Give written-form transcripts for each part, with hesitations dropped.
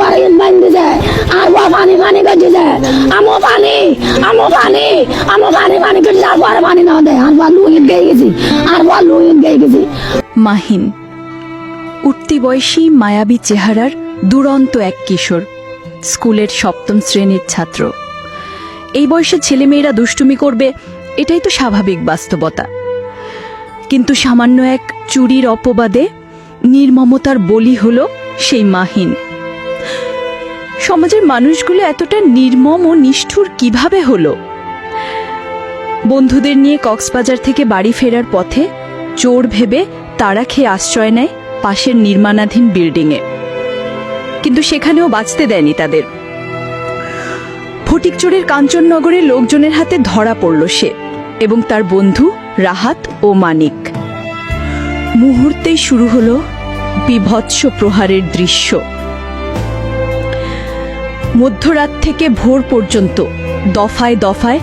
বাড়ি বান দিছে আর ওয়া পানি পানি করছে আমো পানি করছে আর ওয়ার পানি না দেয় আর ওয়া লুইট গেই গেছি মাহিন উঠতি বয়সী মায়াবী চেহারার দুরন্ত এক কিশোর, স্কুলের 7ম শ্রেণীর ছাত্র। এই বয়সে ছেলেমেয়েরা দুষ্টুমি করবে, এটাই তো স্বাভাবিক বাস্তবতা। কিন্তু সামান্য এক চুরির অপবাদে নির্মমতার বলি হল সেই মাহিন। সমাজের মানুষগুলো এতটা নির্মম ও নিষ্ঠুর কিভাবে হলো? বন্ধুদের নিয়ে কক্সবাজার থেকে বাড়ি ফেরার পথে চোর ভেবে তাড়া খেয়ে আশ্রয় নেয় পাশের নির্মাণাধীন বিল্ডিংয়ে, কিন্তু সেখানেও বাঁচতে দেয়নি তাদের। ফটিকচোরের কাঞ্চননগরের লোকজনের হাতে ধরা পড়ল সে এবং তার বন্ধু রাহাত ও মানিক। মুহূর্তেই শুরু হলো বীভৎস প্রহারের দৃশ্য। মধ্যরাত থেকে ভোর পর্যন্ত দফায় দফায়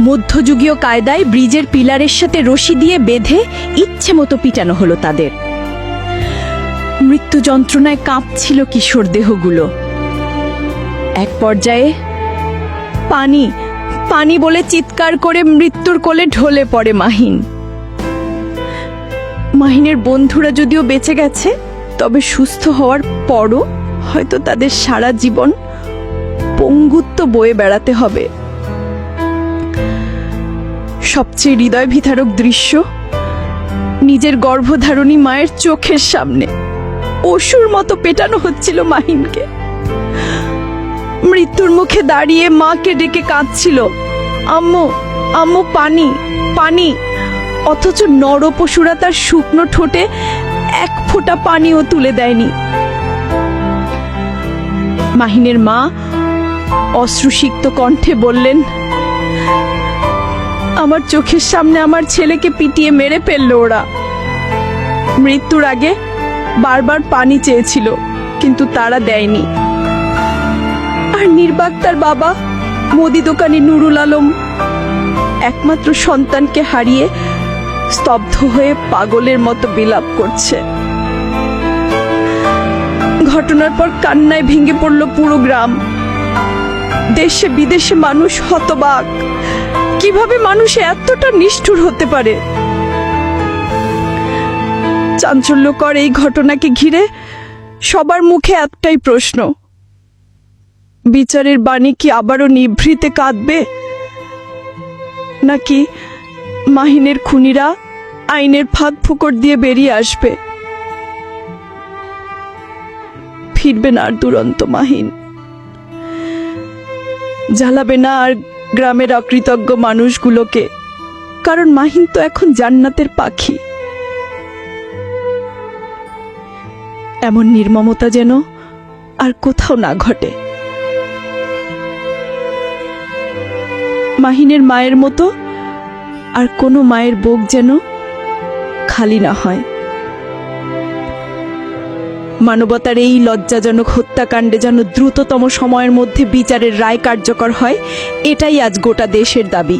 মধ্যযুগীয় কায়দায় ব্রিজের পিলারের সাথে রশি দিয়ে বেঁধে ইচ্ছে মতো পিটানো হলো তাদের। মৃত্যু যন্ত্রণায় কাঁপছিল কিশোর দেহগুলো। এক পর্যায়ে পানি পানি বলে চিৎকার করে মৃত্যুর কোলে ঢলে পড়ে মাহিন। মাহিনের বন্ধুরা যদিও বেঁচে গেছে, তবে সুস্থ হওয়ার পরও হয়তো তাদের সারা জীবন পঙ্গুত্ব বয়ে বেড়াতে হবে। সবচেয়ে হৃদয় বিদারক দৃশ্য, নিজের গর্ভধারণী মায়ের চোখের সামনে অসুর মতো পেটানো হচ্ছিল মাহিনকে। মৃত্যুর মুখে দাঁড়িয়ে মাকে ডেকে কাঁদছিল, আম্মু আম্মু পানি পানি, অথচ নরপশুরা তার শুকনো ঠোঁটে এক ফোঁটা পানিও তুলে দেয়নি। মাহিনের মা অশ্রুসিক্ত কণ্ঠে বললেন, আমার চোখের সামনে আমার ছেলেকে পিটিয়ে মেরে ফেললো ওরা। মৃত্যুর আগে বারবার পানি চেয়েছিল, কিন্তু তারা দেয়নি। আর নির্বাক তার বাবা মুদি দোকানি নুরুল আলম একমাত্র সন্তানকে হারিয়ে স্তব্ধ হয়ে পাগলের মতো বিলাপ করছে। ঘটনার পর কান্নায় ভেঙে পড়ল পুরো গ্রাম। দেশে বিদেশে মানুষ হতবাক, কিভাবে মানুষ এতটা নিষ্ঠুর হতে পারে। চাঞ্চল্যকর এই ঘটনাকে ঘিরে সবার মুখে একটাই প্রশ্ন, বিচারের বাণী কি আবারও নিভৃতে কাঁদবে, নাকি মাহিনের খুনিরা আইনের ফাঁক ফোকর দিয়ে বেরিয়ে আসবে? ফিরবে না আর দুরন্ত মাহিন, জ্বালাবে না আর গ্রামের অকৃতজ্ঞ মানুষগুলোকে, কারণ মাহিন তো এখন জান্নাতের পাখি। এমন নির্মমতা যেন আর কোথাও না ঘটে। মাহিনের মায়ের মতো আর কোনো মায়ের বুক যেন খালি না হয়। মানবতার এই লজ্জাজনক হত্যাকাণ্ডে যেন দ্রুততম সময়ের মধ্যে বিচারের রায় কার্যকর হয়, এটাই আজ গোটা দেশের দাবি।